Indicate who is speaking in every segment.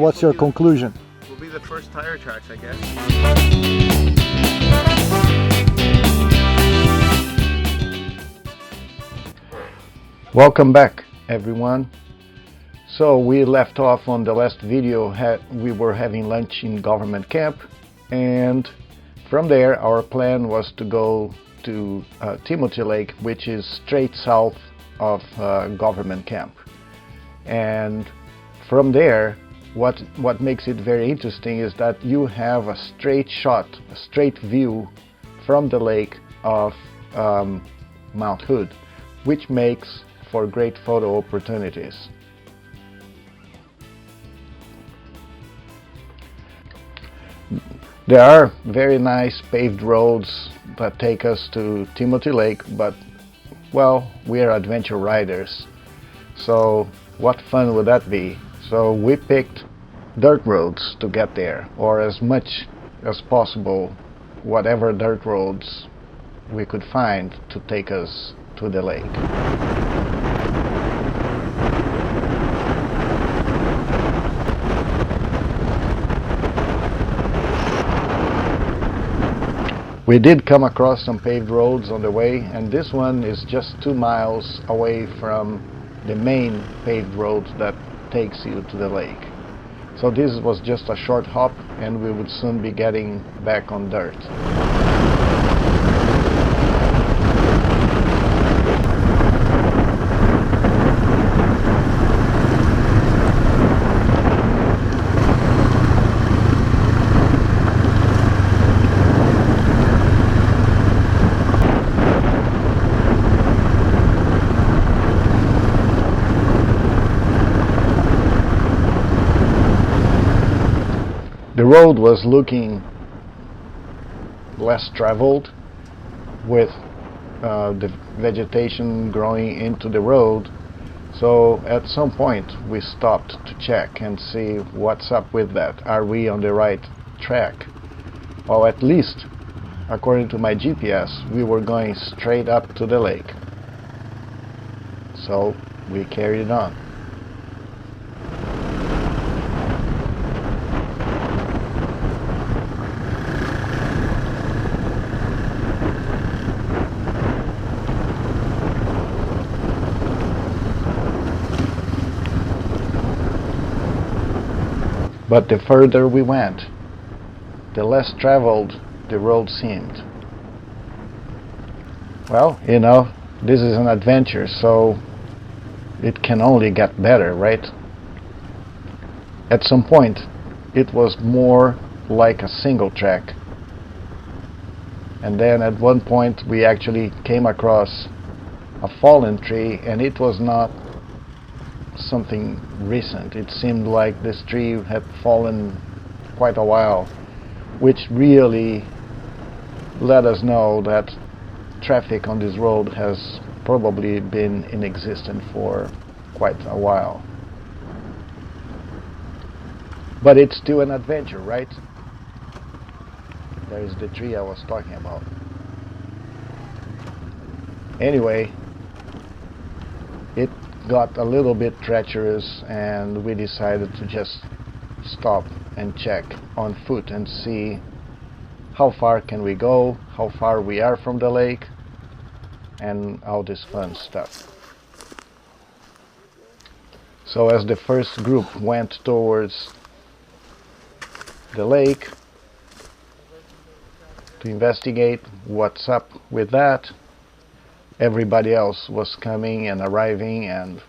Speaker 1: what's your conclusion?
Speaker 2: We'll be the first tire tracks, I guess.
Speaker 1: Welcome back, everyone. So we left off on the last video. We were having lunch in government camp, and from there our plan was to go to Timothy Lake, which is straight south of government camp. And from there, what makes it very interesting is that you have a straight shot, a straight view from the lake of Mount Hood, which makes for great photo opportunities. There are very nice paved roads that take us to Timothy Lake, but well, we are adventure riders, so what fun would that be? So we picked dirt roads to get there, or as much as possible, whatever dirt roads we could find to take us to the lake. We did come across some paved roads on the way, and this one is just 2 miles away from the main paved road that takes you to the lake. So this was just a short hop, and we would soon be getting back on dirt. The road was looking less traveled, with the vegetation growing into the road. So at some point we stopped to check and see what's up with that. Are we on the right track? Well, at least according to my GPS, we were going straight up to the lake. So we carried on. But the further we went, the less traveled the road seemed. Well, you know, this is an adventure, so it can only get better, right? At some point, it was more like a single track. And then at one point we actually came across a fallen tree, and it was not something recent. It seemed like this tree had fallen quite a while, which really let us know that traffic on this road has probably been in existence for quite a while. But it's still an adventure, right? There's the tree I was talking about. Anyway, it got a little bit treacherous, and we decided to just stop and check on foot and see how far can we go, how far we are from the lake, and all this fun stuff. So as the first group went towards the lake to investigate what's up with that, everybody else was coming and arriving and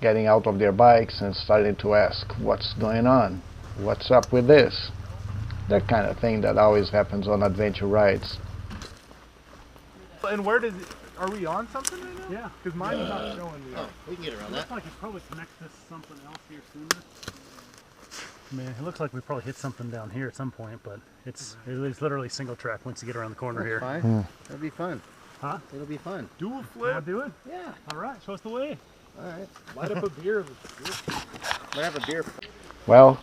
Speaker 1: getting out of their bikes and starting to ask, what's going on? What's up with this? That kind of thing that always happens on adventure rides.
Speaker 2: And where did are we on something right now?
Speaker 3: Yeah.
Speaker 2: Because mine is not showing me.
Speaker 4: Oh, we can get around
Speaker 3: It looks
Speaker 4: that.
Speaker 3: like it probably connects to something else here sooner. I mean, it looks like we probably hit something down here at some point, but it's literally single track once you get around the corner here.
Speaker 4: Fine. That'll be fun.
Speaker 3: Huh?
Speaker 4: It'll be fun.
Speaker 2: Dual flip.
Speaker 3: Wanna do it?
Speaker 4: Yeah.
Speaker 3: All right, show us the way.
Speaker 4: All right.
Speaker 2: Light up a beer.
Speaker 4: Might have a beer.
Speaker 1: Well,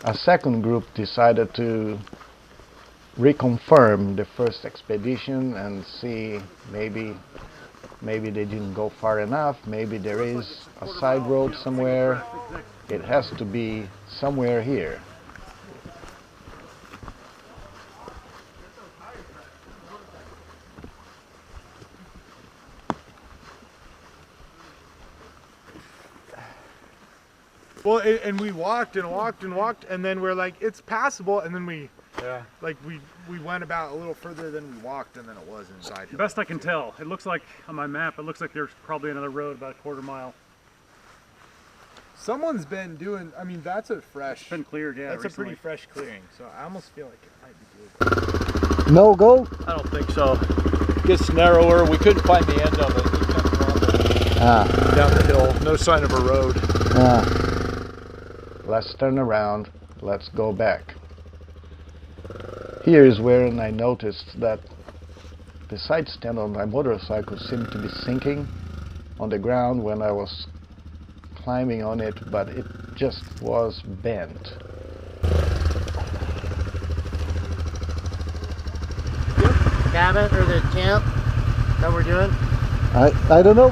Speaker 1: a second group decided to reconfirm the first expedition and see maybe they didn't go far enough, maybe there is a side road somewhere. It has to be somewhere here.
Speaker 2: Well, and we walked and walked and walked, and then we're like, it's passable, and then we went about a little further than we walked, and then it was inside.
Speaker 3: Best I can tell, it looks like on my map, it looks like there's probably another road about a quarter mile.
Speaker 2: Someone's been doing. I mean, that's a fresh.
Speaker 3: It's been cleared, yeah.
Speaker 2: That's
Speaker 3: recently.
Speaker 2: a pretty fresh clearing, so I almost feel like it might be doable.
Speaker 1: No go?
Speaker 5: I don't think so. It gets narrower. We couldn't find the end of it. We kept walking down the hill. No sign of a road.
Speaker 1: Let's turn around. Let's go back. Here is where I noticed that the side stand on my motorcycle seemed to be sinking on the ground when I was climbing on it, but it just was bent.
Speaker 4: Cabin or the camp that we're doing?
Speaker 1: I don't know.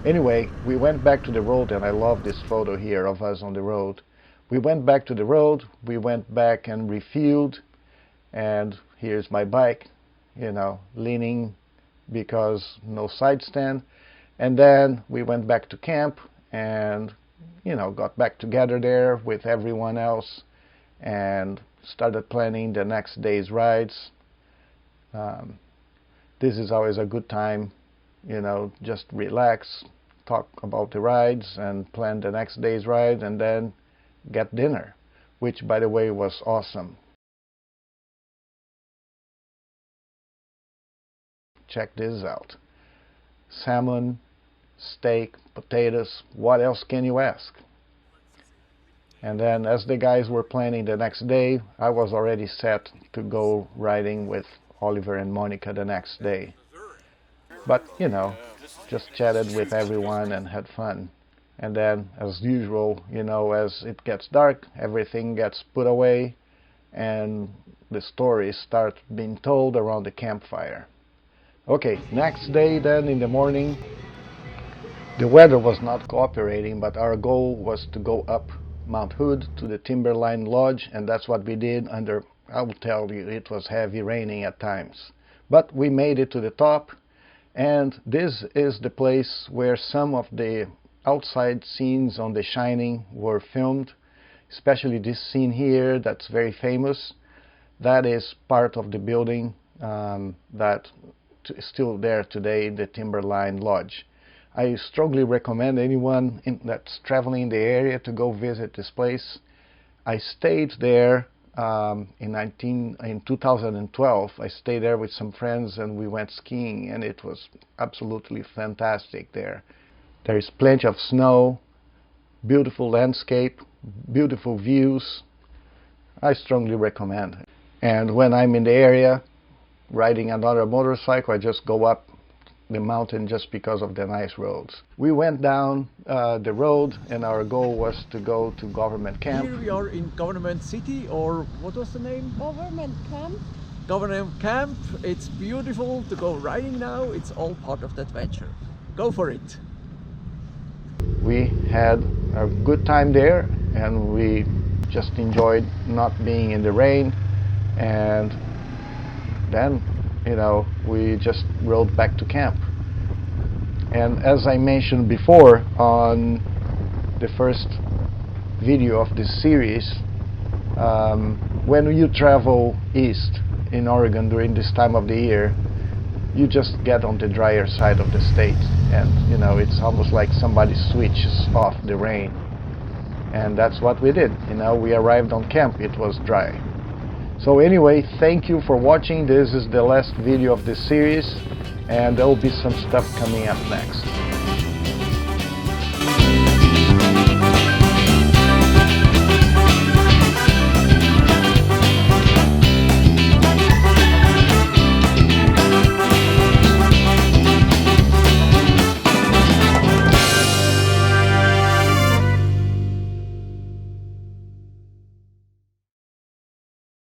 Speaker 1: Anyway, we went back to the road, and I love this photo here of us on the road. We went back to the road, we went back and refueled, and here's my bike, you know, leaning because no side stand. And then we went back to camp and, you know, got back together there with everyone else and started planning the next day's rides. This is always a good time, you know, just relax, talk about the rides and plan the next day's ride, and then get dinner, which by the way was awesome. Check this out. Salmon, steak, potatoes, what else can you ask? And then as the guys were planning the next day, I was already set to go riding with Oliver and Monica the next day. But, you know, just chatted with everyone and had fun. And then, as usual, you know, as it gets dark, everything gets put away and the stories start being told around the campfire. Okay, next day then in the morning, the weather was not cooperating, but our goal was to go up Mount Hood to the Timberline Lodge, and that's what we did under, I will tell you, it was heavy raining at times. But we made it to the top, and this is the place where some of the outside scenes on The Shining were filmed, especially this scene here that's very famous. That is part of the building that is still there today, the Timberline Lodge. I strongly recommend anyone that's traveling in the area to go visit this place. I stayed there in 2012. I stayed there with some friends and we went skiing, and it was absolutely fantastic there. There is plenty of snow, beautiful landscape, beautiful views. I strongly recommend. And when I'm in the area riding another motorcycle, I just go up the mountain just because of the nice roads. We went down the road, and our goal was to go to Government Camp.
Speaker 6: Here we are in Government City, or what was the name?
Speaker 7: Government Camp.
Speaker 6: Government Camp. It's beautiful to go riding now. It's all part of the adventure. Go for it.
Speaker 1: We had a good time there, and we just enjoyed not being in the rain. And then, you know, we just rode back to camp. And as I mentioned before on the first video of this series, when you travel east in Oregon during this time of the year, you just get on the drier side of the state, and you know, it's almost like somebody switches off the rain. And that's what we did. You know, we arrived on camp, it was dry. So anyway, thank you for watching. This is the last video of this series, and there will be some stuff coming up next.